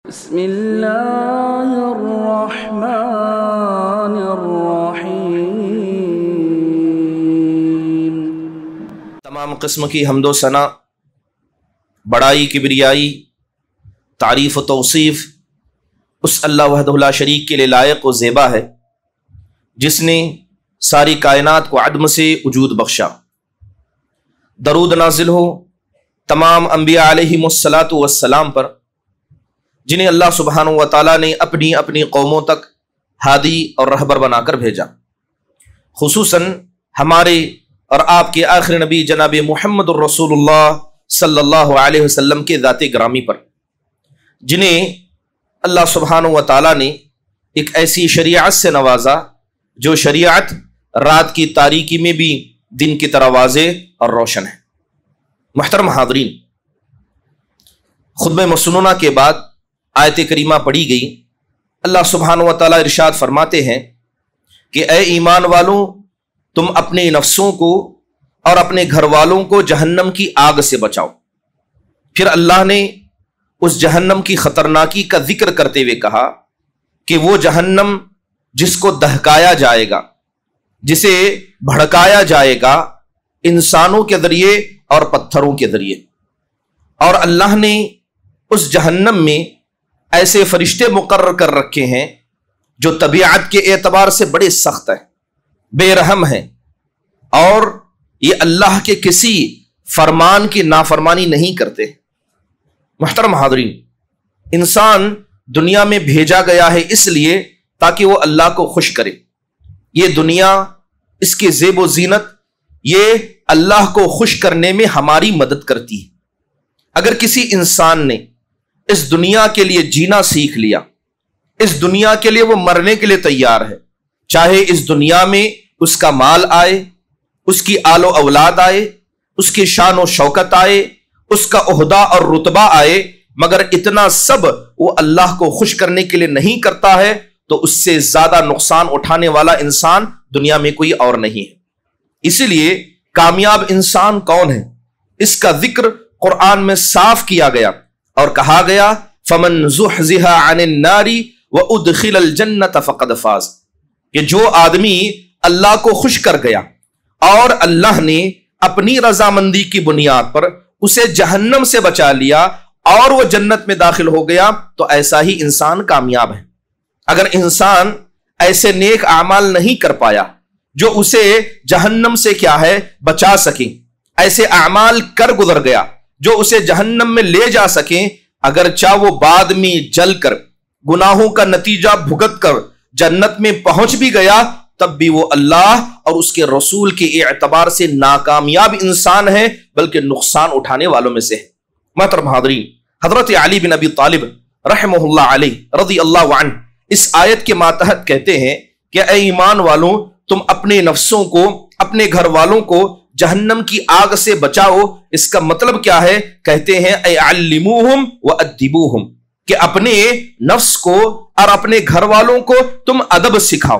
بسم اللہ الرحمن الرحیم۔ تمام قسم کی حمد و ثنا، بڑائی، کبریائی، تعریف و توصیف اس اللہ وحدہ لا شریک کے لیے لائق و زیبا ہے جس نے ساری کائنات کو عدم سے وجود بخشا۔ درود نازل ہو تمام انبیاء علیہم الصلاۃ والسلام پر، جنہیں اللہ سبحانہ و تعالیٰ نے اپنی اپنی قوموں تک ہادی اور رہبر بنا کر بھیجا، خصوصاً ہمارے اور آپ کے آخری نبی جناب محمد الرسول اللہ صلی اللہ علیہ وسلم کے ذات گرامی پر، جنہیں اللہ سبحانہ و تعالیٰ نے ایک ایسی شریعت سے نوازا جو شریعت رات کی تاریکی میں بھی دن کی طرح واضح اور روشن ہے۔ محترم حاضرین، خطبہ مسنونہ کے بعد آیت کریمہ پڑھی گئی۔ اللہ سبحانہ و تعالیٰ ارشاد فرماتے ہیں کہ اے ایمان والوں، تم اپنے نفسوں کو اور اپنے گھر والوں کو جہنم کی آگ سے بچاؤ۔ پھر اللہ نے اس جہنم کی خطرناکی کا ذکر کرتے ہوئے کہا کہ وہ جہنم جس کو دہکایا جائے گا، جسے بھڑکایا جائے گا انسانوں کے ذریعے اور پتھروں کے ذریعے، اور اللہ نے اس جہنم میں ایسے فرشتے مقرر کر رکھے ہیں جو طبیعت کے اعتبار سے بڑے سخت ہیں، بے رحم ہیں، اور یہ اللہ کے کسی فرمان کی نافرمانی نہیں کرتے۔ محترم حاضرین، انسان دنیا میں بھیجا گیا ہے اس لیے تاکہ وہ اللہ کو خوش کرے۔ یہ دنیا، اس کی زیب و زینت، یہ اللہ کو خوش کرنے میں ہماری مدد کرتی ہے۔ اگر کسی انسان نے اس دنیا کے لیے جینا سیکھ لیا، اس دنیا کے لیے وہ مرنے کے لیے تیار ہے، چاہے اس دنیا میں اس کا مال آئے، اس کی آل و اولاد آئے، اس کی شان و شوکت آئے، اس کا عہدہ اور رتبہ آئے، مگر اتنا سب وہ اللہ کو خوش کرنے کے لیے نہیں کرتا ہے تو اس سے زیادہ نقصان اٹھانے والا انسان دنیا میں کوئی اور نہیں ہے۔ اسی لیے کامیاب انسان کون ہے، اس کا ذکر قرآن میں صاف کیا گیا اور کہا گیا فَمَن زُحْزِحَ عَنِ النَّارِ وَأُدْخِلَ الْجَنَّةَ فَقَدْ فَازَ، کہ جو آدمی اللہ کو خوش کر گیا اور اللہ نے اپنی رضامندی کی بنیاد پر اسے جہنم سے بچا لیا اور وہ جنت میں داخل ہو گیا تو ایسا ہی انسان کامیاب ہے۔ اگر انسان ایسے نیک اعمال نہیں کر پایا جو اسے جہنم سے کیا ہے بچا سکیں، ایسے اعمال کر گزر گیا جو اسے جہنم میں لے جا سکیں، اگرچہ وہ بعد میں جل کر گناہوں کا نتیجہ بھگت کر جنت میں پہنچ بھی گیا، تب بھی وہ اللہ اور اس کے رسول کے اعتبار سے ناکامیاب انسان ہے، بلکہ نقصان اٹھانے والوں میں سے ہے۔ محترم حاضرین، حضرت علی بن ابی طالب رحمہ اللہ علیہ رضی اللہ عنہ اس آیت کے ماتحت کہتے ہیں کہ اے ایمان والوں، تم اپنے نفسوں کو، اپنے گھر والوں کو جہنم کی آگ سے بچاؤ۔ اس کا مطلب کیا ہے؟ کہتے ہیں اے علموہم وادبوہم، کہ اپنے نفس کو اور اپنے گھر والوں کو تم ادب سکھاؤ،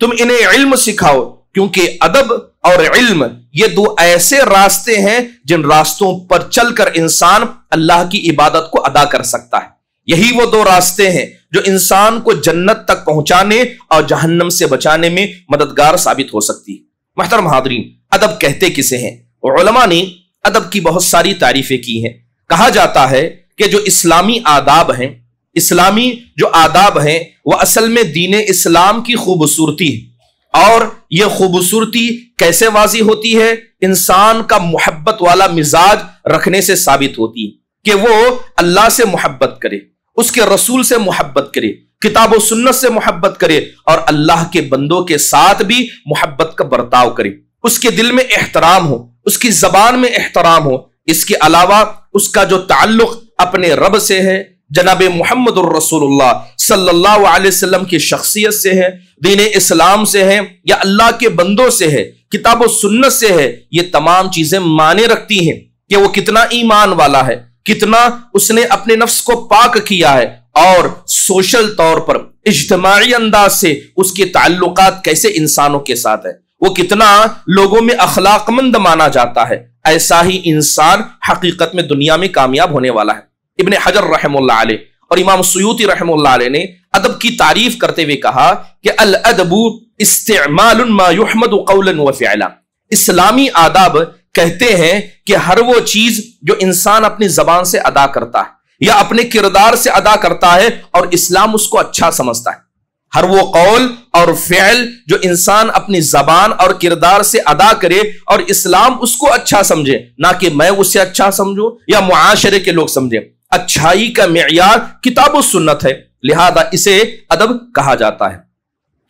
تم انہیں علم سکھاؤ، کیونکہ ادب اور علم یہ دو ایسے راستے ہیں جن راستوں پر چل کر انسان اللہ کی عبادت کو ادا کر سکتا ہے۔ یہی وہ دو راستے ہیں جو انسان کو جنت تک پہنچانے اور جہنم سے بچانے میں مددگار ثابت ہو سکتی ہے۔ محترم حاضرین، ادب کہتے کسے ہیں؟ علماء نے ادب کی بہت ساری تعریفیں کی ہیں۔ کہا جاتا ہے کہ جو اسلامی آداب ہیں، اسلامی جو آداب ہیں، وہ اصل میں دین اسلام کی خوبصورتی ہے، اور یہ خوبصورتی کیسے واضح ہوتی ہے؟ انسان کا محبت والا مزاج رکھنے سے ثابت ہوتی ہے کہ وہ اللہ سے محبت کرے، اس کے رسول سے محبت کرے، کتاب و سنت سے محبت کرے، اور اللہ کے بندوں کے ساتھ بھی محبت کا برتاؤ کرے، اس کے دل میں احترام ہو، اس کی زبان میں احترام ہو۔ اس کے علاوہ اس کا جو تعلق اپنے رب سے ہے، جناب محمد الرسول اللہ صلی اللہ علیہ وسلم کی شخصیت سے ہے، دین اسلام سے ہے، یا اللہ کے بندوں سے ہے، کتاب و سنت سے ہے، یہ تمام چیزیں معنی رکھتی ہیں کہ وہ کتنا ایمان والا ہے، کتنا اس نے اپنے نفس کو پاک کیا ہے، اور سوشل طور پر اجتماعی انداز سے اس کے تعلقات کیسے انسانوں کے ساتھ ہے، وہ کتنا لوگوں میں اخلاق مند مانا جاتا ہے۔ ایسا ہی انسان حقیقت میں دنیا میں کامیاب ہونے والا ہے۔ ابن حجر رحم اللہ علیہ اور امام سیوطی رحمہ اللہ علیہ نے ادب کی تعریف کرتے ہوئے کہا کہ الادب استعمال ما يحمد قولا وفعلا. اسلامی آداب کہتے ہیں کہ ہر وہ چیز جو انسان اپنی زبان سے ادا کرتا ہے یا اپنے کردار سے ادا کرتا ہے اور اسلام اس کو اچھا سمجھتا ہے. ہر وہ قول اور فعل جو انسان اپنی زبان اور کردار سے ادا کرے اور اسلام اس کو اچھا سمجھے، نہ کہ میں اسے اچھا سمجھوں یا معاشرے کے لوگ سمجھیں. اچھائی کا معیار کتاب و سنت ہے، لہذا اسے ادب کہا جاتا ہے.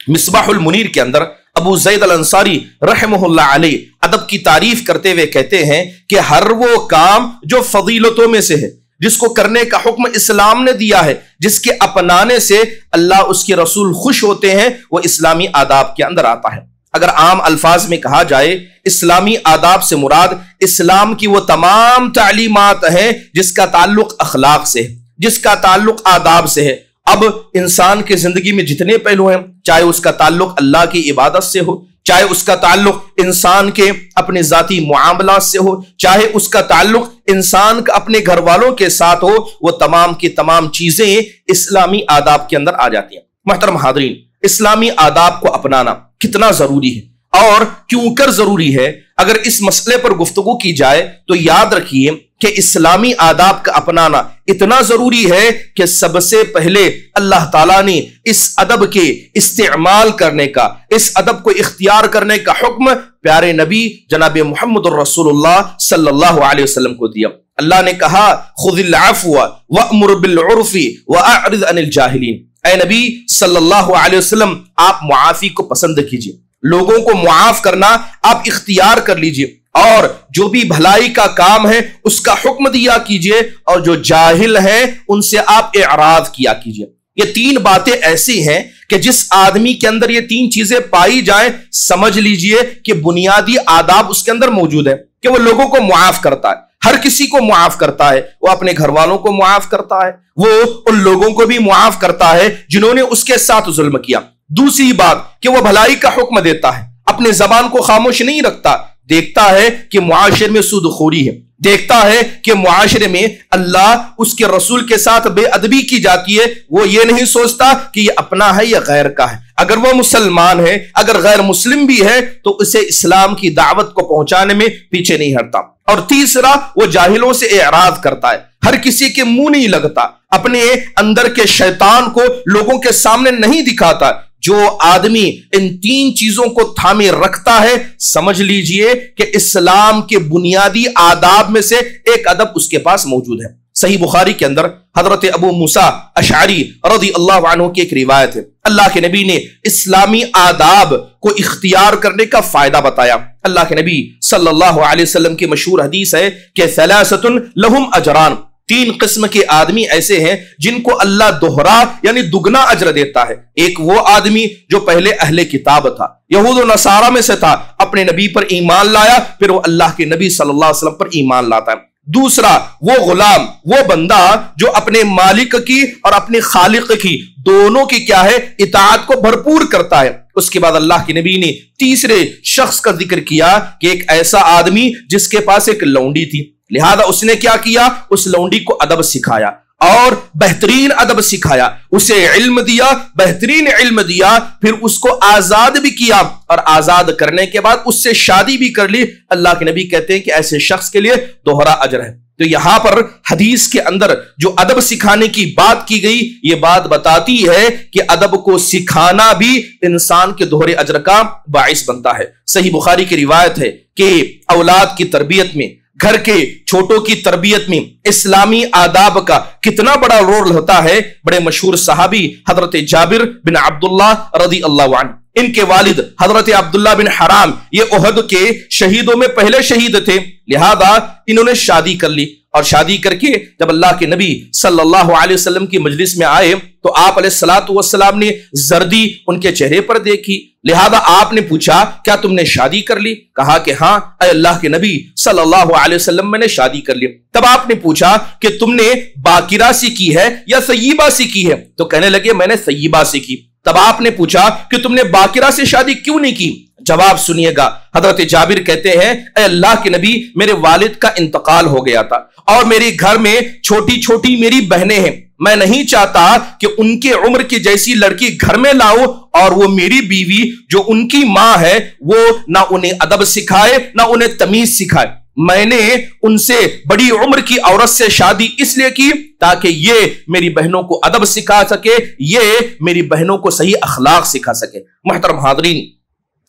مصباح المنیر کے اندر ابو زید الانصاری رحمہ اللہ علیہ ادب کی تعریف کرتے ہوئے کہتے ہیں کہ ہر وہ کام جو فضیلتوں میں سے ہے، جس کو کرنے کا حکم اسلام نے دیا ہے، جس کے اپنانے سے اللہ اس کے رسول خوش ہوتے ہیں، وہ اسلامی آداب کے اندر آتا ہے. اگر عام الفاظ میں کہا جائے اسلامی آداب سے مراد اسلام کی وہ تمام تعلیمات ہیں جس کا تعلق اخلاق سے ہے، جس کا تعلق آداب سے ہے. اب انسان کی زندگی میں جتنے پہلو ہیں، چاہے اس کا تعلق اللہ کی عبادت سے ہو، چاہے اس کا تعلق انسان کے اپنے ذاتی معاملات سے ہو، چاہے اس کا تعلق انسان کا اپنے گھر والوں کے ساتھ ہو، وہ تمام کی تمام چیزیں اسلامی آداب کے اندر آ جاتی ہیں. محترم حاضرین، اسلامی آداب کو اپنانا کتنا ضروری ہے اور کیوں کر ضروری ہے؟ اگر اس مسئلے پر گفتگو کی جائے تو یاد رکھیے کہ اسلامی آداب کا اپنانا اتنا ضروری ہے کہ سب سے پہلے اللہ تعالیٰ نے اس ادب کے استعمال کرنے کا، اس ادب کو اختیار کرنے کا حکم پیارے نبی جناب محمد الرسول اللہ صلی اللہ علیہ وسلم کو دیا. اللہ نے کہا خذ العفو وأمر بالعرف وأعرض عن الجاہلین. اے نبی صلی اللہ علیہ وسلم، آپ معافی کو پسند کیجئے، لوگوں کو معاف کرنا آپ اختیار کر لیجئے، اور جو بھی بھلائی کا کام ہے اس کا حکم دیا کیجئے، اور جو جاہل ہیں ان سے آپ اعراض کیا کیجئے. یہ تین باتیں ایسی ہیں کہ جس آدمی کے اندر یہ تین چیزیں پائی جائیں، سمجھ لیجئے کہ بنیادی آداب اس کے اندر موجود ہے، کہ وہ لوگوں کو معاف کرتا ہے، ہر کسی کو معاف کرتا ہے، وہ اپنے گھر والوں کو معاف کرتا ہے، وہ ان لوگوں کو بھی معاف کرتا ہے جنہوں نے اس کے ساتھ ظلم کیا. دوسری بات کہ وہ بھلائی کا حکم دیتا ہے، اپنے زبان کو خاموش نہیں رکھتا، دیکھتا ہے کہ معاشرے میں سود خوری ہے، دیکھتا ہے کہ معاشرے میں اللہ اس کے رسول کے ساتھ بے ادبی کی جاتی ہے، وہ یہ نہیں سوچتا کہ یہ اپنا ہے یا غیر کا ہے. اگر وہ مسلمان ہے، اگر غیر مسلم بھی ہے، تو اسے اسلام کی دعوت کو پہنچانے میں پیچھے نہیں ہٹتا. اور تیسرا، وہ جاہلوں سے اعراض کرتا ہے، ہر کسی کے منہ نہیں لگتا، اپنے اندر کے شیطان کو لوگوں کے سامنے نہیں دکھاتا. جو آدمی ان تین چیزوں کو تھامے رکھتا ہے، سمجھ لیجئے کہ اسلام کے بنیادی آداب میں سے ایک ادب اس کے پاس موجود ہے. صحیح بخاری کے اندر حضرت ابو موسیٰ اشعری رضی اللہ عنہ کی ایک روایت ہے. اللہ کے نبی نے اسلامی آداب کو اختیار کرنے کا فائدہ بتایا. اللہ کے نبی صلی اللہ علیہ وسلم کی مشہور حدیث ہے کہ ثلاثۃ لہم اجران، تین قسم کے آدمی ایسے ہیں جن کو اللہ دوہرا یعنی دگنا اجر دیتا ہے. ایک وہ آدمی جو پہلے اہل کتاب تھا، یہود و نصارہ میں سے تھا، اپنے نبی پر ایمان لایا، پھر وہ اللہ کے نبی صلی اللہ علیہ وسلم پر ایمان لاتا ہے. دوسرا وہ غلام، وہ بندہ جو اپنے مالک کی اور اپنے خالق کی دونوں کی کیا ہے اطاعت کو بھرپور کرتا ہے. اس کے بعد اللہ کے نبی نے تیسرے شخص کا ذکر کیا کہ ایک ایسا آدمی جس کے پاس ایک لونڈی تھی، لہذا اس نے کیا کیا، اس لونڈی کو ادب سکھایا اور بہترین ادب سکھایا، اسے علم دیا، بہترین علم دیا، پھر اس کو آزاد بھی کیا، اور آزاد کرنے کے بعد اس سے شادی بھی کر لی. اللہ کے نبی کہتے ہیں کہ ایسے شخص کے لیے دوہرا اجر ہے. تو یہاں پر حدیث کے اندر جو ادب سکھانے کی بات کی گئی، یہ بات بتاتی ہے کہ ادب کو سکھانا بھی انسان کے دوہرے اجر کا باعث بنتا ہے. صحیح بخاری کی روایت ہے کہ اولاد کی تربیت میں، گھر کے چھوٹوں کی تربیت میں اسلامی آداب کا کتنا بڑا رول ہوتا ہے. بڑے مشہور صحابی حضرت جابر بن عبداللہ رضی اللہ عنہ، ان کے والد حضرت عبداللہ بن حرام یہ احد کے شہیدوں میں پہلے شہید تھے، لہذا انہوں نے شادی کر لی، اور شادی کر کے جب اللہ کے نبی صلی اللہ علیہ وسلم کی مجلس میں آئے تو آپ علیہ السلام نے زردی ان کے چہرے پر دیکھی. لہذا آپ نے پوچھا کیا تم نے شادی کر لی؟ کہا کہ ہاں اے اللہ کے نبی صلی اللہ علیہ وسلم میں نے شادی کر لی. تب آپ نے پوچھا کہ تم نے باکرہ سی کی ہے یا سیبہ سی کی ہے؟ تو کہنے لگے میں نے سیبہ سی کی. تب آپ نے پوچھا کہ تم نے باکرہ سے شادی کیوں نہیں کی؟ جواب سنیے گا. حضرت جابر کہتے ہیں اے اللہ کے نبی، میرے والد کا انتقال ہو گیا تھا اور میرے گھر میں چھوٹی چھوٹی میری بہنیں ہیں، میں نہیں چاہتا کہ ان کے عمر کی جیسی لڑکی گھر میں لاؤ اور وہ میری بیوی جو ان کی ماں ہے وہ نہ انہیں ادب سکھائے نہ انہیں تمیز سکھائے. میں نے ان سے بڑی عمر کی عورت سے شادی اس لیے کی تاکہ یہ میری بہنوں کو ادب سکھا سکے، یہ میری بہنوں کو صحیح اخلاق سکھا سکے. محترم حاضرین،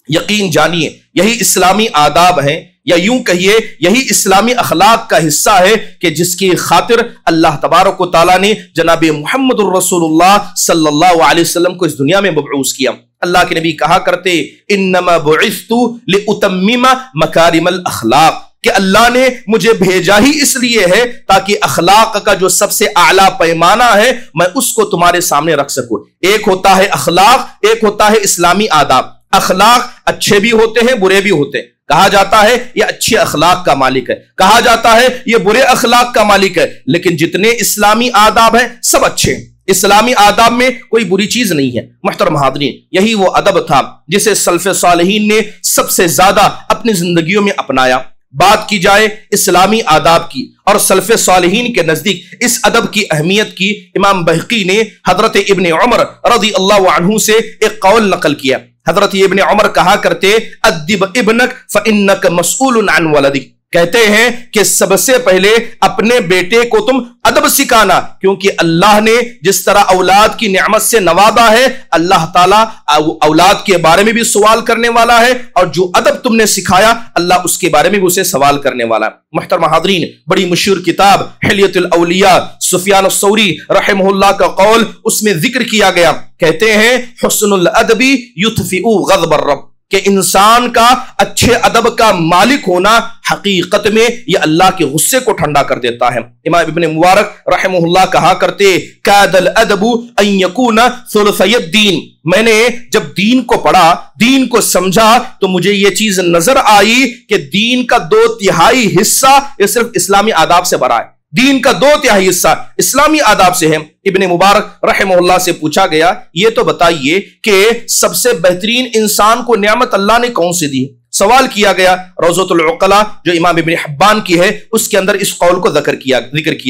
یقین جانیے یہی اسلامی آداب ہیں، یا یوں کہیے یہی اسلامی اخلاق کا حصہ ہے کہ جس کی خاطر اللہ تبارک و تعالیٰ نے جناب محمد الرسول اللہ صلی اللہ علیہ وسلم کو اس دنیا میں مبعوث کیا. اللہ کے نبی کہا کرتے انما بعثت لاتمم مکارم الاخلاق، کہ اللہ نے مجھے بھیجا ہی اس لیے ہے تاکہ اخلاق کا جو سب سے اعلیٰ پیمانہ ہے میں اس کو تمہارے سامنے رکھ سکوں. ایک ہوتا ہے اخلاق، ایک ہوتا ہے اسلامی آداب. اخلاق اچھے بھی ہوتے ہیں برے بھی ہوتے ہیں. کہا جاتا ہے یہ اچھے اخلاق کا مالک ہے، کہا جاتا ہے یہ برے اخلاق کا مالک ہے، لیکن جتنے اسلامی آداب ہیں سب اچھے ہیں. اسلامی آداب میں کوئی بری چیز نہیں ہے. محترم حاضرین، یہی وہ ادب تھا جسے سلف صالحین نے سب سے زیادہ اپنی زندگیوں میں اپنایا. بات کی جائے اسلامی آداب کی اور سلف صالحین کے نزدیک اس ادب کی اہمیت کی، امام بہقی نے حضرت ابن عمر رضی اللہ عنہ سے ایک قول نقل کیا. حضرت ابن عمر کہا کرتے ادب ابنک فانک مسئول عن ولدک، کہتے ہیں کہ سب سے پہلے اپنے بیٹے کو تم ادب سکھانا، کیونکہ اللہ نے جس طرح اولاد کی نعمت سے نوازا ہے اللہ تعالیٰ اولاد کے بارے میں بھی سوال کرنے والا ہے، اور جو ادب تم نے سکھایا اللہ اس کے بارے میں بھی اسے سوال کرنے والا ہے. محترم حاضرین، بڑی مشہور کتاب حلیۃ الاولیاء سفیان الثوری رحمہ اللہ کا قول اس میں ذکر کیا گیا. کہتے ہیں حسن الادب یطفئ غضب الرب، کہ انسان کا اچھے ادب کا مالک ہونا حقیقت میں یہ اللہ کے غصے کو ٹھنڈا کر دیتا ہے. امام ابن مبارک رحمہ اللہ کہا کرتے کاد الادب ان یکون ثلثی الدین، میں نے جب دین کو پڑھا دین کو سمجھا تو مجھے یہ چیز نظر آئی کہ دین کا 2/3 حصہ یہ صرف اسلامی آداب سے بھرا ہے. دین کا 2/3 حصہ اسلامی آداب سے ہے. ابن مبارک رحمہ اللہ سے پوچھا گیا یہ تو بتائیے کہ سب سے بہترین انسان کو نعمت اللہ نے کون سی دی؟ سوال کیا گیا. روضۃ العقلاء جو امام ابن حبان کی ہے اس کے اندر اس قول کو ذکر کیا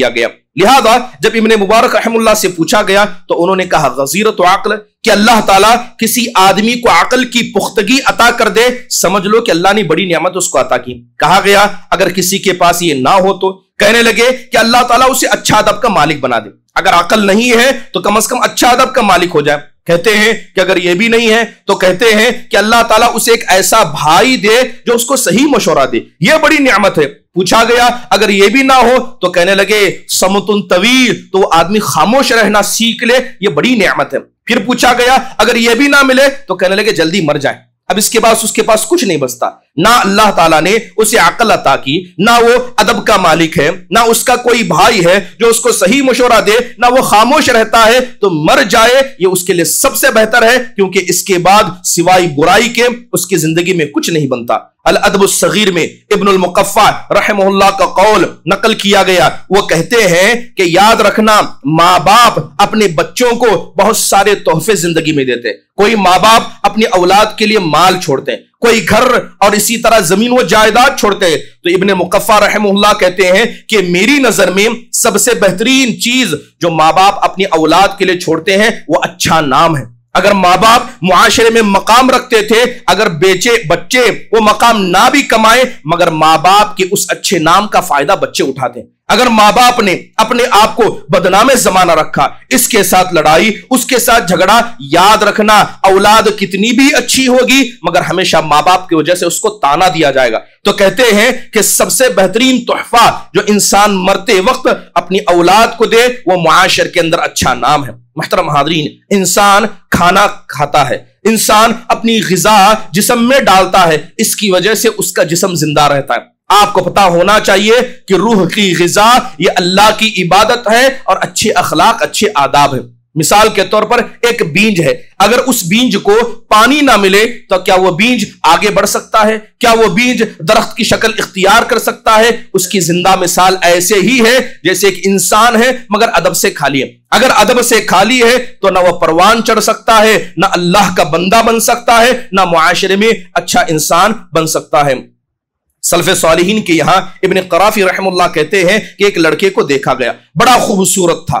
گیا. لہذا جب ابن مبارک رحمہ اللہ سے پوچھا گیا تو انہوں نے کہا غزیرۃ عقل، کہ اللہ تعالیٰ کسی آدمی کو عقل کی پختگی عطا کر دے سمجھ لو کہ اللہ نے بڑی نعمت اس کو عطا کی. کہا گیا اگر کسی کے پاس یہ نہ ہو تو کہنے لگے کہ اللہ تعالیٰ اسے اچھا ادب کا مالک بنا دے. اگر عقل نہیں ہے تو کم از کم اچھا ادب کا مالک ہو جائے. کہتے ہیں کہ اگر یہ بھی نہیں ہے تو کہتے ہیں کہ اللہ تعالیٰ اسے ایک ایسا بھائی دے جو اس کو صحیح مشورہ دے، یہ بڑی نعمت ہے. پوچھا گیا اگر یہ بھی نہ ہو تو کہنے لگے صمتٌ طویل، تو وہ آدمی خاموش رہنا سیکھ لے، یہ بڑی نعمت ہے. پھر پوچھا گیا اگر یہ بھی نہ ملے تو کہنے لگے جلدی مر جائے. اب اس کے بعد اس کے پاس کچھ نہیں بچتا. نہ اللہ تعالیٰ نے اسے عقل عطا کی، نہ وہ ادب کا مالک ہے، نہ اس کا کوئی بھائی ہے جو اس کو صحیح مشورہ دے، نہ وہ خاموش رہتا ہے تو مر جائے. یہ اس کے لیے سب سے بہتر ہے، کیونکہ اس کے بعد سوائے برائی کے اس کی زندگی میں کچھ نہیں بنتا. الادب الصغیر میں ابن المقفع رحمہ اللہ کا قول نقل کیا گیا. وہ کہتے ہیں کہ یاد رکھنا ماں باپ اپنے بچوں کو بہت سارے تحفے زندگی میں دیتے. کوئی ماں باپ اپنی اولاد کے لیے مال چھوڑتے ہیں، کوئی گھر اور اسی طرح زمین و جائیداد چھوڑتے ہیں. تو ابن مقفع رحمہ اللہ کہتے ہیں کہ میری نظر میں سب سے بہترین چیز جو ماں باپ اپنی اولاد کے لیے چھوڑتے ہیں وہ اچھا نام ہے. اگر ماں باپ معاشرے میں مقام رکھتے تھے، اگر بچے وہ مقام نہ بھی کمائے مگر ماں باپ کے اس اچھے نام کا فائدہ بچے اٹھاتے ہیں. اگر ماں باپ نے اپنے آپ کو بدنام زمانہ رکھا، اس کے ساتھ لڑائی اس کے ساتھ جھگڑا، یاد رکھنا اولاد کتنی بھی اچھی ہوگی مگر ہمیشہ ماں باپ کی وجہ سے اس کو تانا دیا جائے گا. تو کہتے ہیں کہ سب سے بہترین تحفہ جو انسان مرتے وقت اپنی اولاد کو دے وہ معاشر کے اندر اچھا نام ہے. محترم حاضرین، انسان کھانا کھاتا ہے، انسان اپنی غذا جسم میں ڈالتا ہے، اس کی وجہ سے اس کا جسم زندہ رہتا ہے. آپ کو پتا ہونا چاہیے کہ روح کی غذا یہ اللہ کی عبادت ہے اور اچھے اخلاق اچھے آداب ہیں. مثال کے طور پر ایک بیج ہے، اگر اس بیج کو پانی نہ ملے تو کیا وہ بیج آگے بڑھ سکتا ہے؟ کیا وہ بیج درخت کی شکل اختیار کر سکتا ہے؟ اس کی زندہ مثال ایسے ہی ہے جیسے ایک انسان ہے مگر ادب سے خالی ہے. اگر ادب سے خالی ہے تو نہ وہ پروان چڑھ سکتا ہے، نہ اللہ کا بندہ بن سکتا ہے، نہ معاشرے میں اچھا انسان بن سکتا ہے. سلف صالحین کے یہاں ابن قرافی رحم اللہ کہتے ہیں کہ ایک لڑکے کو دیکھا گیا، بڑا خوبصورت تھا،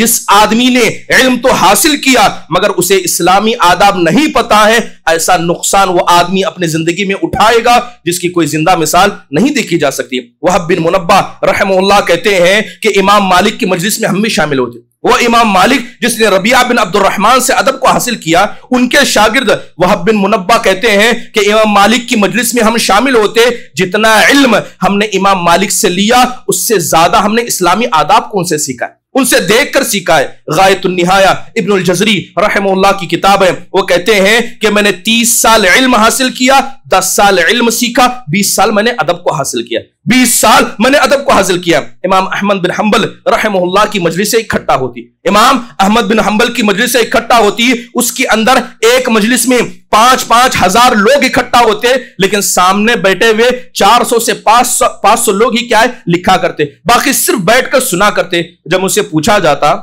جس آدمی نے علم تو حاصل کیا مگر اسے اسلامی آداب نہیں پتا ہے، ایسا نقصان وہ آدمی اپنے زندگی میں اٹھائے گا جس کی کوئی زندہ مثال نہیں دیکھی جا سکتی۔ وہب بن منبہ رحمہ اللہ کہتے ہیں کہ امام مالک کی مجلس میں ہم بھی شامل ہوتے۔ وہ امام مالک جس نے ربیعہ بن عبد الرحمن سے ادب کو حاصل کیا، ان کے شاگرد وہب بن منبہ کہتے ہیں کہ امام مالک کی مجلس میں ہم شامل ہوتے، جتنا علم ہم نے امام مالک سے لیا اس سے زیادہ ہم نے اسلامی آداب کو ان سے سیکھا ہے، ان سے دیکھ کر سیکھا ہے۔ غایۃ النہایہ ابن الجزری رحمہ اللہ کی کتاب ہے، وہ کہتے ہیں کہ میں نے 30 سال علم حاصل کیا، 10 سال علم سیکھا، 20 سال میں نے ادب کو حاصل کیا، 20 سال میں نے ادب کو حاصل کیا۔ امام احمد بن حنبل رحمہ اللہ کی مجلس سے اکٹھا ہوتی، امام احمد بن حنبل کی مجلس سے اکٹھا ہوتی، اس کے اندر ایک مجلس میں 5-5 ہزار لوگ اکٹھا ہوتے، لیکن سامنے بیٹھے ہوئے 400 سے 500 لوگ ہی کیا ہے لکھا کرتے، باقی صرف بیٹھ کر سنا کرتے۔ جب اسے پوچھا جاتا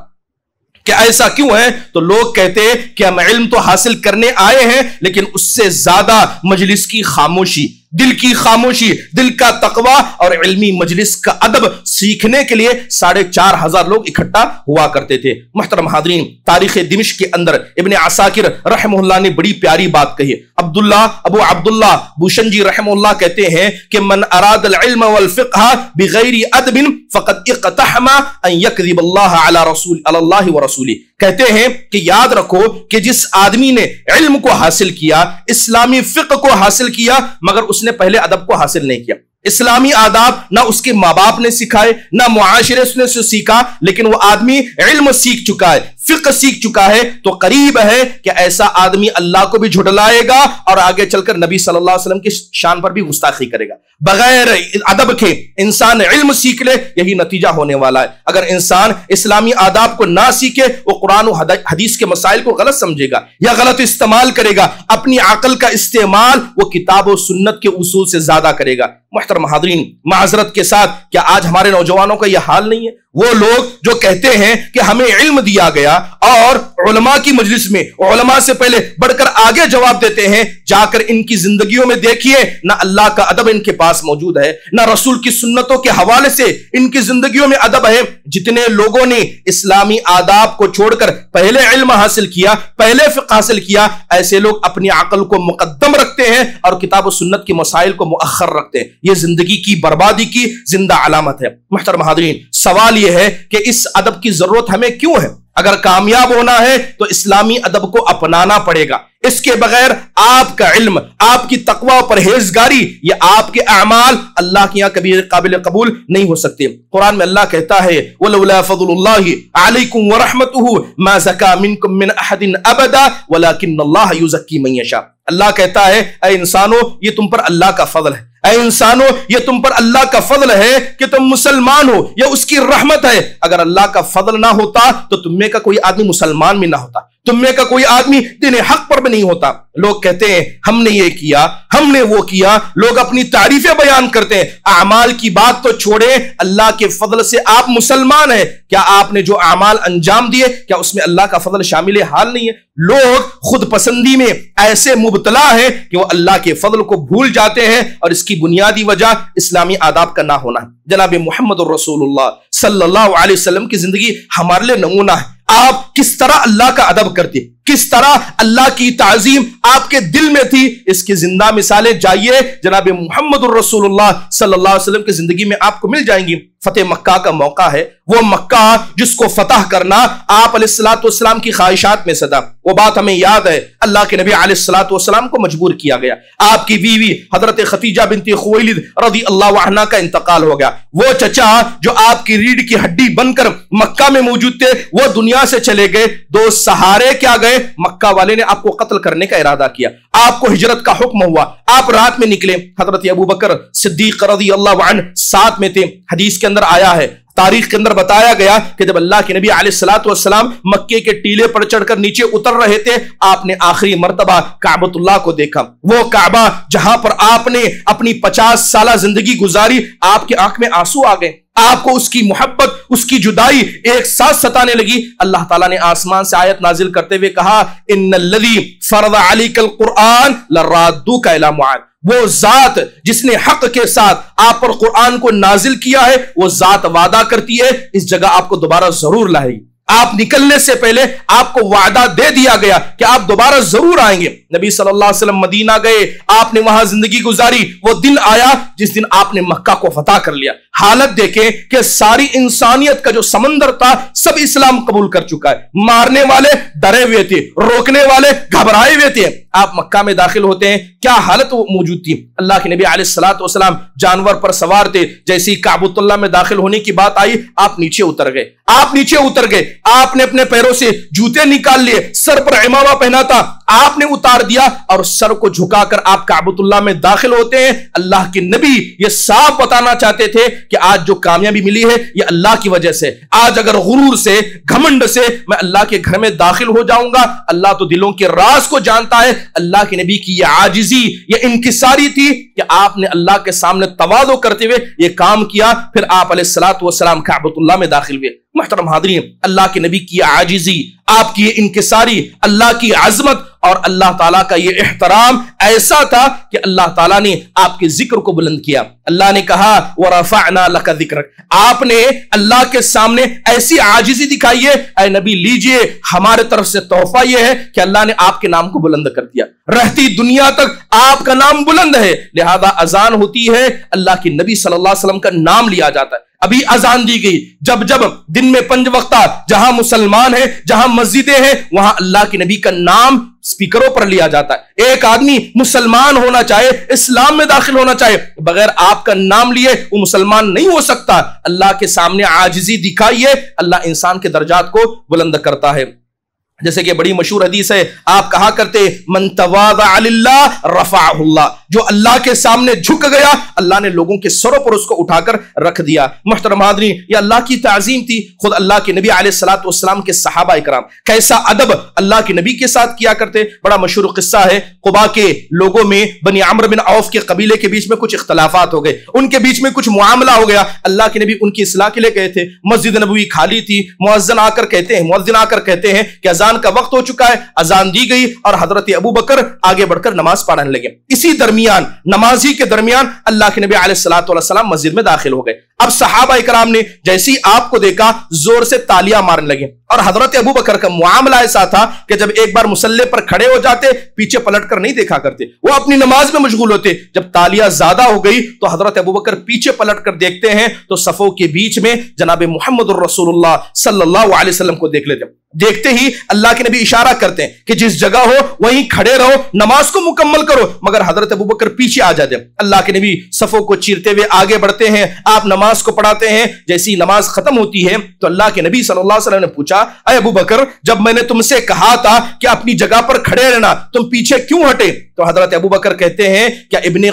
کہ ایسا کیوں ہے تو لوگ کہتے کہ ہم علم تو حاصل کرنے آئے ہیں لیکن اس سے زیادہ مجلس کی خاموشی، دل کی خاموشی، دل کا تقوی اور علمی مجلس کا ادب سیکھنے کے لیے 4,500 لوگ اکٹھا ہوا کرتے تھے۔ محترم حاضرین، تاریخ دمشق کے اندر ابن عساکر رحمہ اللہ نے بڑی پیاری بات کہی۔ ابو عبداللہ بوشنجی رحمہ اللہ کہتے ہیں کہ من اراد العلم والفقہ بغیر ادب فقد اقتحم ان یکذب اللہ علی اللہ ورسولہ۔ کہتے ہیں کہ یاد رکھو کہ جس آدمی نے علم کو حاصل کیا، اسلامی فقہ کو حاصل کیا، مگر اس نے پہلے ادب کو حاصل نہیں کیا۔ اسلامی آداب نہ اس کے ماں باپ نے سکھائے، نہ معاشرے سے سیکھا، لیکن وہ آدمی علم سیکھ چکا ہے، فقہ سیکھ چکا ہے، تو قریب ہے کہ ایسا آدمی اللہ کو بھی جھٹلائے گا اور آگے چل کر نبی صلی اللہ علیہ وسلم کی شان پر بھی گستاخی کرے گا۔ بغیر ادب کے انسان علم سیکھ لے، یہی نتیجہ ہونے والا ہے۔ اگر انسان اسلامی آداب کو نہ سیکھے، وہ قرآن و حدیث کے مسائل کو غلط سمجھے گا یا غلط استعمال کرے گا، اپنی عقل کا استعمال وہ کتاب و سنت کے اصول سے زیادہ کرے گا۔ محترم حاضرین، معذرت کے ساتھ کیا آج ہمارے نوجوانوں کا یہ حال نہیں ہے؟ وہ لوگ جو کہتے ہیں کہ ہمیں علم دیا گیا اور علماء کی مجلس میں علماء سے پہلے بڑھ کر آگے جواب دیتے ہیں، جا کر ان کی زندگیوں میں دیکھیے، نہ اللہ کا ادب ان کے پاس موجود ہے، نہ رسول کی سنتوں کے حوالے سے ان کی زندگیوں میں ادب ہے۔ جتنے لوگوں نے اسلامی آداب کو چھوڑ کر پہلے علم حاصل کیا، پہلے فقہ حاصل کیا، ایسے لوگ اپنی عقل کو مقدم رکھتے ہیں اور کتاب و سنت کے مسائل کو مؤخر رکھتے ہیں۔ یہ زندگی کی بربادی کی زندہ علامت ہے۔ محترم حاضرین، سوال یہ ہے کہ اس ادب کی ضرورت ہمیں کیوں ہے؟ اگر کامیاب ہونا ہے تو اسلامی ادب کو اپنانا پڑے گا۔ اس کے بغیر آپ کا علم، آپ کی تقوی و پرہیزگاری، یہ آپ کے اعمال اللہ کے یہاں کبھی قابل قبول نہیں ہو سکتے۔ قرآن میں اللہ کہتا ہے وَلَوْلَا فَضْلُ اللَّهِ عَلَيْكُمْ وَرَحْمَتُهُ مَا زَكَى مِنْكُمْ مِنْ أَحَدٍ أَبَدًا وَلَكِنَّ اللَّهَ يُزَكِّي مَن يَشَاءُ۔ اللہ کہتا ہے اے انسانوں، یہ تم پر اللہ کا فضل ہے، اے انسانوں یہ تم پر اللہ کا فضل ہے کہ تم مسلمان ہو، یہ اس کی رحمت ہے۔ اگر اللہ کا فضل نہ ہوتا تو تم میں کا کوئی آدمی مسلمان بھی نہ ہوتا، تم میں کا کوئی آدمی دین حق پر بھی نہیں ہوتا۔ لوگ کہتے ہیں ہم نے یہ کیا، ہم نے وہ کیا، لوگ اپنی تعریفیں بیان کرتے ہیں۔ اعمال کی بات تو چھوڑیں، اللہ کے فضل سے آپ مسلمان ہیں، کیا آپ نے جو اعمال انجام دیے کیا اس میں اللہ کا فضل شامل حال نہیں ہے؟ لوگ خود پسندی میں ایسے مبتلا ہیں کہ وہ اللہ کے فضل کو بھول جاتے ہیں، اور اس کی بنیادی وجہ اسلامی آداب کا نہ ہونا ہے۔ جناب محمد الرسول اللہ صلی اللہ علیہ وسلم کی زندگی ہمارے لیے نمونہ ہے۔ آپ کس طرح اللہ کا ادب کرتے، کس طرح اللہ کی تعظیم آپ کے دل میں تھی، اس کی زندہ مثالیں جائیے جناب محمد الرسول اللہ صلی اللہ علیہ وسلم کی زندگی میں آپ کو مل جائیں گی۔ فتح مکہ کا موقع ہے، وہ مکہ جس کو فتح کرنا آپ علیہ الصلوۃ والسلام کی خواہشات میں صدا۔ وہ بات ہمیں یاد ہے، اللہ کے نبی علیہ الصلوۃ والسلام کو مجبور کیا گیا، آپ کی بیوی حضرت خدیجہ بنت خویلد رضی اللہ عنہا کا انتقال ہو گیا۔ وہ چچا جو آپ کی ریڑھ کی ہڈی بن کر مکہ میں موجود تھے وہ دنیا سے چلے گئے۔ دو سہارے کیا گئے، مکہ والے نے آپ کو قتل کرنے کا ارادہ کیا، آپ کو ہجرت کا حکم ہوا، آپ رات میں نکلے، حضرت ابوبکر صدیق رضی اللہ عنہ ساتھ میں تھے۔ حدیث کے اندر آیا ہے، تاریخ کے اندر بتایا گیا کہ جب اللہ کے نبی علیہ الصلوۃ والسلام مکے کے ٹیلے پر چڑھ کر نیچے اتر رہے تھے، آپ نے آخری مرتبہ کعبۃ اللہ کو دیکھا، وہ کعبہ جہاں پر آپ نے اپنی 50 سالہ زندگی گزاری، آپ کی آنکھ میں آنسو آ گئے، آپ کو اس کی محبت، اس کی جدائی ایک ساتھ ستانے لگی۔ اللہ تعالیٰ نے آسمان سے آیت نازل کرتے ہوئے کہا ان الذی فرض علیک القرآن لرادوک الی معاد، وہ ذات جس نے حق کے ساتھ آپ پر قرآن کو نازل کیا ہے، وہ ذات وعدہ کرتی ہے اس جگہ آپ کو دوبارہ ضرور لائے گی، آپ نکلنے سے پہلے آپ کو وعدہ دے دیا گیا کہ آپ دوبارہ ضرور آئیں گے۔ نبی صلی اللہ علیہ وسلم مدینہ گئے، آپ نے وہاں زندگی گزاری، وہ دن آیا جس دن آپ نے مکہ کو فتح کر لیا۔ حالت دیکھیں کہ ساری انسانیت کا جو سمندر تھا سب اسلام قبول کر چکا ہے، مارنے والے ڈرے ہوئے تھے، روکنے والے گھبرائے ہوئے تھے۔ آپ مکہ میں داخل ہوتے ہیں، کیا حالت موجود تھی؟ اللہ کے نبی علیہ الصلوۃ والسلام جانور پر سوار تھے، جیسے ہی کعبۃ اللہ میں داخل ہونے کی بات آئی آپ نیچے اتر گئے، آپ نے اپنے پیروں سے جوتے نکال لیے، سر پر عمامہ پہنا تھا آپ نے اتار دیا اور سر کو جھکا کر آپ کعبۃ اللہ میں داخل ہوتے ہیں۔ اللہ کے نبی یہ صاف بتانا چاہتے تھے کہ آج جو کامیابی ملی ہے یہ اللہ کی وجہ سے، آج اگر غرور سے گھمنڈ سے میں اللہ کے گھر میں داخل ہو جاؤں گا، اللہ تو دلوں کے راز کو جانتا ہے۔ اللہ کے نبی کی یہ عاجزی، یہ انکساری تھی کہ آپ نے اللہ کے سامنے تواضع کرتے ہوئے یہ کام کیا، پھر آپ علیہ الصلوۃ والسلام کعبۃ اللہ میں داخل ہوئے۔ محترم حاضرین، اللہ کے نبی کی عاجزی، آپ کی انکساری، اللہ کی عظمت اور اللہ تعالیٰ کا یہ احترام ایسا تھا کہ اللہ تعالیٰ نے آپ کے ذکر کو بلند کیا۔ اللہ نے کہا وَرَفَعْنَا لَكَ ذِكْرَكَ، آپ نے اللہ کے سامنے ایسی عاجزی دکھائی ہے، اے نبی لیجئے، ہمارے طرف سے تحفہ یہ ہے کہ اللہ نے آپ کے نام کو بلند کر دیا، رہتی دنیا تک آپ کا نام بلند ہے، لہذا اذان ہوتی ہے اللہ کے نبی صلی اللہ علیہ وسلم کا نام لیا جاتا ہے۔ ابھی اذان دی گئی، جب دن میں 5 وقتہ جہاں مسلمان ہیں، جہاں مسجدیں ہیں، وہاں اللہ کے نبی کا نام سپیکروں پر لیا جاتا ہے۔ ایک آدمی مسلمان ہونا چاہے، اسلام میں داخل ہونا چاہے، بغیر آپ کا نام لیے وہ مسلمان نہیں ہو سکتا۔ اللہ کے سامنے عاجزی دکھائیے، اللہ انسان کے درجات کو بلند کرتا ہے۔ جیسے کہ بڑی مشہور حدیث ہے، آپ کہا کرتے من تواضع للہ رفعہ اللہ، جو اللہ کے سامنے جھک گیا اللہ نے لوگوں کے سروں پر اس کو اٹھا کر رکھ دیا۔ محترم حاضرین، یہ اللہ کی تعظیم تھی۔ خود اللہ کے نبی علیہ الصلوۃ والسلام کے صحابہ اکرام کیسا ادب اللہ کے نبی کے ساتھ کیا کرتے۔ بڑا مشہور قصہ ہے، قباء کے لوگوں میں بنی عمرو بن عوف کے قبیلے کے بیچ میں کچھ اختلافات ہو گئے، ان کے بیچ میں کچھ معاملہ ہو گیا۔ اللہ کے نبی ان کی اصلاح کے لیے گئے تھے، مسجد نبوی خالی تھی، مؤذن آ کر کہتے ہیں کہ اذان کا وقت ہو چکا ہے۔ اذان دی گئی اور حضرت ابو بکر آگے بڑھ کر نماز پڑھنے لگے۔ اسی درمیان نمازی کے درمیان اللہ کے نبی علیہ الصلوۃ والسلام مسجد میں داخل ہو گئے۔ اب صحابہ اکرام نے جیسی آپ کو دیکھا زور سے تالیاں مارنے لگے، اور حضرت ابو بکر کا معاملہ ایسا تھا کہ جب ایک بار مصلی پر کھڑے ہو جاتے پیچھے پلٹ کر نہیں دیکھا کرتے، وہ اپنی نماز میں مشغول ہوتے۔ جب تالیاں زیادہ ہو گئی تو حضرت ابو بکر پیچھے پلٹ کر دیکھتے ہیں تو صفوں کے بیچ میں جناب محمد الرسول اللہ صلی اللہ علیہ وسلم کو دیکھ لیتے۔ دیکھتے ہی اللہ کے نبی اشارہ کرتے ہیں کہ جس جگہ ہو وہیں کھڑے رہو، نماز کو مکمل کرو، مگر حضرت ابو بکر پیچھے آ جاتے۔ اللہ کے نبی صفوں کو چیرتے ہوئے آگے بڑھتے ہیں، آپ نماز کو پڑھاتے ہیں۔ جیسی نماز ختم ہوتی ہے تو اللہ کے نبی صلی اللہ علیہ وسلم نے پوچھا، اے ابو بکر، جب میں نے تم سے کہا تھا کہ اپنی جگہ پر کھڑے رہنا تم پیچھے کیوں ہٹے؟ تو حضرت ابو بکر کہتے ہیں کیا ابن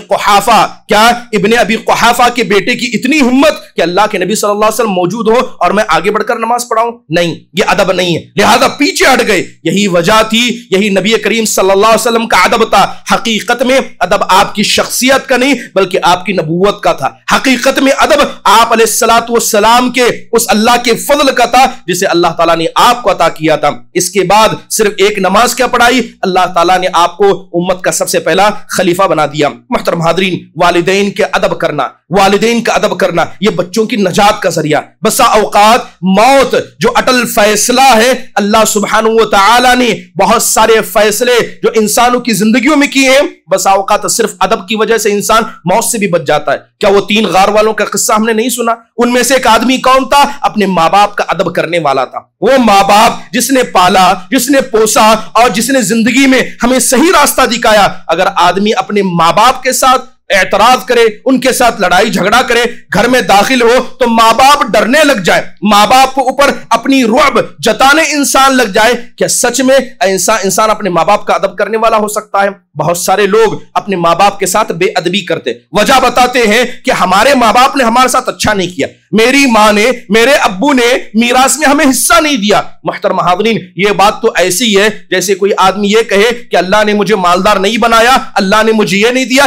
ابی قحافہ کے بیٹے کی اتنی ہمت کہ اللہ کے نبی صلی اللہ علیہ وسلم موجود ہو اور میں آگے بڑھ کر نماز پڑھاؤں؟ نہیں، یہ ادب نہیں ہے، لہذا پیچھے ہٹ گئے۔ یہی وجہ تھی، یہی نبی کریم صلی اللہ علیہ وسلم کا ادب تھا۔ حقیقت میں ادب آپ کی شخصیت کا نہیں بلکہ آپ کی نبوت کا تھا۔ حقیقت میں ادب آپ علیہ الصلوۃ والسلام کے اس اللہ کے فضل کا تھا جسے اللہ تعالیٰ نے آپ کو عطا کیا تھا۔ اس کے بعد صرف ایک نماز کیا پڑھائی، اللہ تعالیٰ نے آپ کو امت کا سب سے پہلا خلیفہ بنا دیا۔ محترم حاضرین، والدین کا ادب کرنا یہ بچوں کی نجات کا ذریعہ۔ بسا اوقات موت جو اٹل فیصلہ ہے، اللہ سبحانہ و تعالی نے بہت سارے فیصلے جو انسانوں کی زندگیوں میں کیے ہیں، بسا اوقات صرف ادب کی وجہ سے انسان موت سے بھی بچ جاتا ہے۔ کیا وہ 3 غار والوں کا قصہ ہم نے نہیں سنا؟ ان میں سے ایک آدمی کون تھا؟ اپنے ماں باپ کا ادب کرنے والا تھا۔ وہ ماں باپ جس نے پالا، جس نے پوسا اور جس نے زندگی میں ہمیں صحیح راستہ دکھایا، اگر آدمی اپنے ماں باپ کے ساتھ اعتراض کرے، ان کے ساتھ لڑائی جھگڑا کرے، گھر میں داخل ہو تو ماں باپ ڈرنے لگ جائے، ماں باپ کو اوپر اپنی رعب جتانے انسان لگ جائے، کیا سچ میں انسان اپنے ماں باپ کا ادب کرنے والا ہو سکتا ہے؟ بہت سارے لوگ اپنے ماں باپ کے ساتھ بے ادبی کرتے، وجہ بتاتے ہیں کہ ہمارے ماں باپ نے ہمارے ساتھ اچھا نہیں کیا، میری ماں نے، میرے ابو نے میراث میں ہمیں حصہ نہیں دیا۔ محترم حاضرین، یہ بات تو ایسی ہے جیسے کوئی آدمی یہ کہے کہ اللہ نے مجھے مالدار نہیں بنایا، اللہ نے مجھے یہ نہیں دیا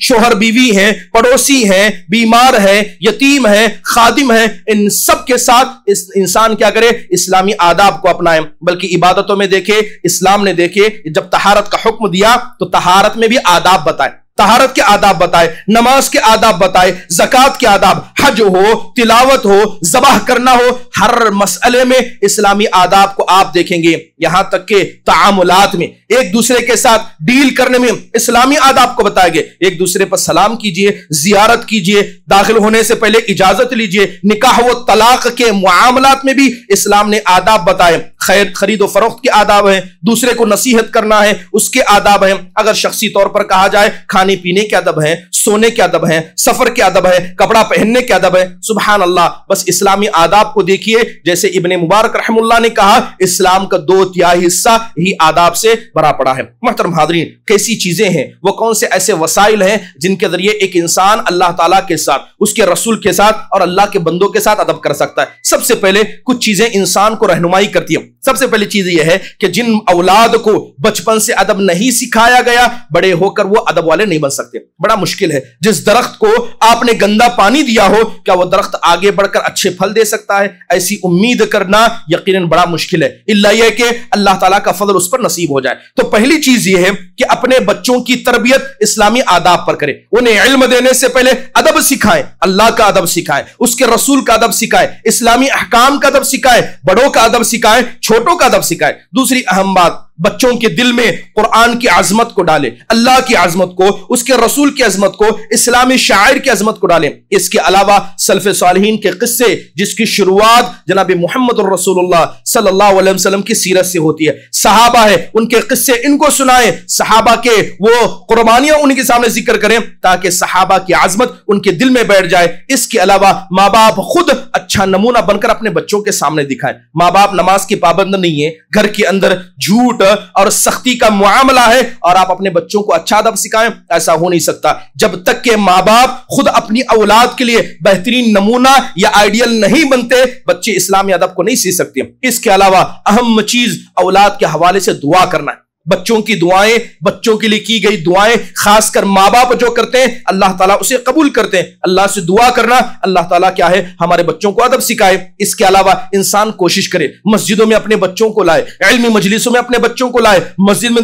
شوہر بیوی ہیں، پڑوسی ہیں، بیمار ہیں، یتیم ہیں، خادم ہیں، ان سب کے ساتھ انسان کیا کرے؟ اسلامی آداب کو اپنائے۔ بلکہ عبادتوں میں دیکھے اسلام نے دیکھے جب طہارت کا حکم دیا تو طہارت میں بھی آداب بتائے، طہارت کے آداب بتائے، نماز کے آداب بتائے، زکوٰۃ کے آداب، حج ہو، تلاوت ہو، ذبح کرنا ہو، ہر مسئلے میں اسلامی آداب کو آپ دیکھیں گے۔ یہاں تک کہ تعاملات میں، ایک دوسرے کے ساتھ ڈیل کرنے میں اسلامی آداب کو بتائے گئے۔ ایک دوسرے پر سلام کیجئے، زیارت کیجئے، داخل ہونے سے پہلے اجازت لیجئے، نکاح و طلاق کے معاملات میں بھی اسلام نے آداب بتائے۔ خرید و فروخت کے آداب ہیں، دوسرے کو نصیحت کرنا ہے اس کے آداب ہیں۔ اگر شخصی طور پر کہا جائے کھانے پینے کے ادب ہیں، سونے کے ادب ہیں، سفر کے ادب ہے، کپڑا پہننے کے ادب ہے۔ سبحان اللہ، بس اسلامی آداب کو دیکھیے، جیسے ابن مبارک رحم اللہ نے کہا اسلام کا 2/3 حصہ ہی آداب سے بھرا پڑا ہے۔ محترم حاضرین، کیسی چیزیں ہیں، وہ کون سے ایسے وسائل ہیں جن کے ذریعے ایک انسان اللہ تعالیٰ کے ساتھ، اس کے رسول کے ساتھ اور اللہ کے بندوں کے ساتھ ادب کر سکتا ہے؟ سب سے پہلے کچھ چیزیں انسان کو رہنمائی کرتی ہیں۔ سب سے پہلی چیز یہ ہے کہ جن اولاد کو بچپن سے ادب نہیں سکھایا گیا، بڑے ہو کر وہ ادب والے نہیں بن سکتے۔ بڑا مشکل ہے، جس درخت کو آپ نے گندا پانی دیا ہو کیا وہ درخت آگے بڑھ کر اچھے پھل دے سکتا ہے؟ ایسی امید کرنا یقیناً بڑا مشکل ہے، الا یہ کہ اللہ تعالیٰ کا فضل اس پر نصیب ہو جائے۔ تو پہلی چیز یہ ہے کہ اپنے بچوں کی تربیت اسلامی آداب پر کرے، انہیں علم دینے سے پہلے ادب سکھائیں، اللہ کا ادب سکھائیں، اس کے رسول کا ادب سکھائیں، اسلامی احکام کا ادب سکھائیں، بڑوں کا ادب سکھائیں، چھوٹوں کا ادب سکھائیں۔ دوسری اہم بات، بچوں کے دل میں قرآن کی عظمت کو ڈالیں، اللہ کی عظمت کو، اس کے رسول کی عظمت کو، اسلامی شاعر کی عظمت کو ڈالیں۔ اس کے علاوہ سلف صالحین کے قصے جس کی شروعات جناب محمد الرسول اللہ صلی اللہ علیہ وسلم کی سیرت سے ہوتی ہے، صحابہ ہے ان کے قصے ان کو سنائیں، صحابہ کے وہ قربانیاں ان کے سامنے ذکر کریں تاکہ صحابہ کی عظمت ان کے دل میں بیٹھ جائے۔ اس کے علاوہ ماں باپ خود اچھا نمونہ بن کر اپنے بچوں کے سامنے دکھائیں۔ ماں باپ نماز کی پابند نہیں ہے، گھر کے اندر جھوٹ اور سختی کا معاملہ ہے اور آپ اپنے بچوں کو اچھا ادب سکھائیں، ایسا ہو نہیں سکتا جب تک کہ ماں باپ خود اپنی اولاد کے لیے بہترین نمونہ یا آئیڈیل نہیں بنتے، بچے اسلامی ادب کو نہیں سیکھ سکتے۔ اس کے علاوہ اہم چیز اولاد کے حوالے سے دعا کرنا ہے۔ بچوں کی دعائیں، بچوں کے لیے کی گئی دعائیں، خاص کر ماں باپ جو کرتے ہیں اللہ تعالیٰ اسے قبول کرتے ہیں۔ اللہ سے دعا کرنا، اللہ تعالیٰ کیا ہے ہمارے بچوں کو ادب سکھائے۔ اس کے علاوہ انسان کوشش کرے مسجدوں میں اپنے بچوں کو لائے، علمی مجلسوں میں اپنے بچوں کو لائے، مسجد میں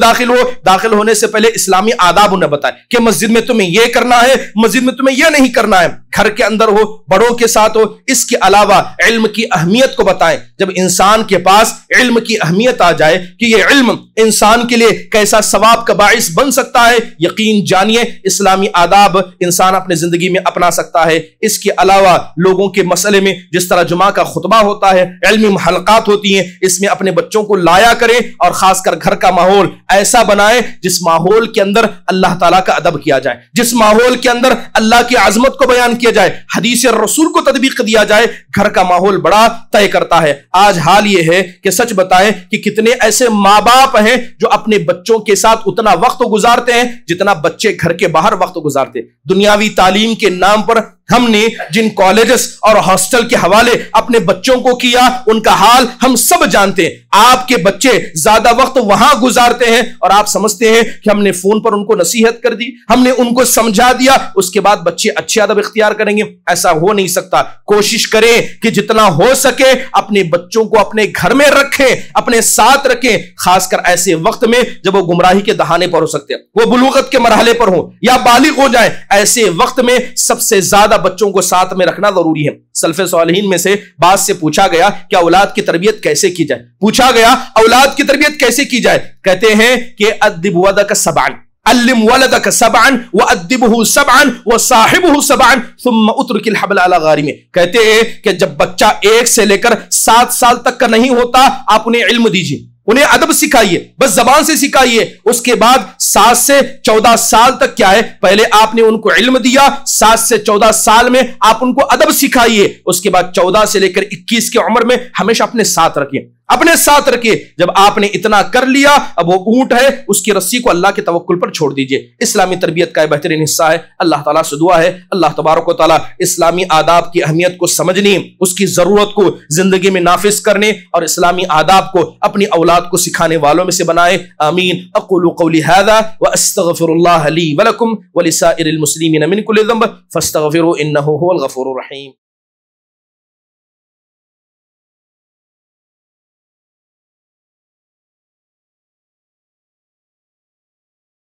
داخل ہونے سے پہلے اسلامی آداب انہیں بتائے کہ مسجد میں تمہیں یہ کرنا ہے، مسجد میں تمہیں یہ نہیں کرنا ہے، گھر کے اندر ہو، بڑوں کے ساتھ ہو۔ اس کے علاوہ علم کی اہمیت کو بتائیں۔ جب انسان کے پاس علم کی اہمیت آ جائے کہ یہ علم انسان کے لیے کیسا ثواب کا باعث بن سکتا ہے، یقین جانیے اسلامی آداب انسان اپنے زندگی میں اپنا سکتا ہے۔ اس کے علاوہ لوگوں کے مسئلے میں جس طرح جمعہ کا خطبہ ہوتا ہے، علمی حلقات ہوتی ہیں، اس میں اپنے بچوں کو لایا کریں اور خاص کر گھر کا ماحول ایسا بنائیں جس ماحول کے اندر اللہ تعالیٰ کا ادب کیا جائے، جس ماحول کے اندر اللہ کی عظمت کو بیان کیا جائے، حدیث رسول کو تطبیق دیا جائے۔ گھر کا ماحول بڑا طے کرتا ہے۔ آج حال یہ ہے کہ سچ بتائیں کہ کتنے ایسے ماں باپ ہیں جو اپنے بچوں کے ساتھ اتنا وقت گزارتے ہیں جتنا بچے گھر کے باہر وقت گزارتے۔ دنیاوی تعلیم کے نام پر ہم نے جن کالجز اور ہاسٹل کے حوالے اپنے بچوں کو کیا، ان کا حال ہم سب جانتے ہیں۔ آپ کے بچے زیادہ وقت وہاں گزارتے ہیں اور آپ سمجھتے ہیں کہ ہم نے فون پر ان کو نصیحت کر دی، ہم نے ان کو سمجھا دیا، اس کے بعد بچے اچھے ادب اختیار کریں گے؟ ایسا ہو نہیں سکتا۔ کوشش کریں کہ جتنا ہو سکے اپنے بچوں کو اپنے گھر میں رکھیں، اپنے ساتھ رکھیں، خاص کر ایسے وقت میں جب وہ گمراہی کے دہانے پر ہو سکتے ہیں، وہ بلوغت کے مرحلے پر ہوں یا بالغ ہو جائیں۔ ایسے وقت میں سب سے زیادہ بچوں کو ساتھ میں رکھنا ضروری ہے۔ سلف صالحین میں سے بعض سے پوچھا گیا کہ اولاد کی تربیت کیسے کی جائے؟ پوچھا گیا اولاد کی تربیت کیسے کی جائے؟ کہتے ہیں کہ ادب ولدک سبعا، علم ولدک سبعا وادبہ سبعا وصاحبہ سبعا ثم اترک الحبل علی غارمہ۔ کہتے ہیں کہ جب بچہ 1 سے لے کر 7 سال تک کا نہیں ہوتا آپ انہیں علم دیجیے، انہیں ادب سکھائیے، بس زبان سے سکھائیے۔ اس کے بعد 7 سے 14 سال تک کیا ہے، پہلے آپ نے ان کو علم دیا، 7 سے 14 سال میں آپ ان کو ادب سکھائیے، اس کے بعد 14 سے لے کر 21 کی عمر میں ہمیشہ اپنے ساتھ رکھیں۔ اپنے ساتھ رکھیے. جب آپ نے اتنا کر لیا اب وہ اونٹ ہے اس کی رسی کو اللہ کے توکل پر چھوڑ دیجئے. اسلامی تربیت کا بہترین حصہ ہے. اللہ تعالیٰ سے دعا ہے اللہ تبارک و تعالیٰ اسلامی آداب کی اہمیت کو سمجھنے، اس کی ضرورت کو زندگی میں نافذ کرنے اور اسلامی آداب کو اپنی اولاد کو سکھانے والوں میں سے بنائے. آمین. اقول قولی ھذا واستغفر اللہ لی ولکم ولسائر المسلمین من کل ذنب فاستغفروا انہ هو الغفور الرحیم.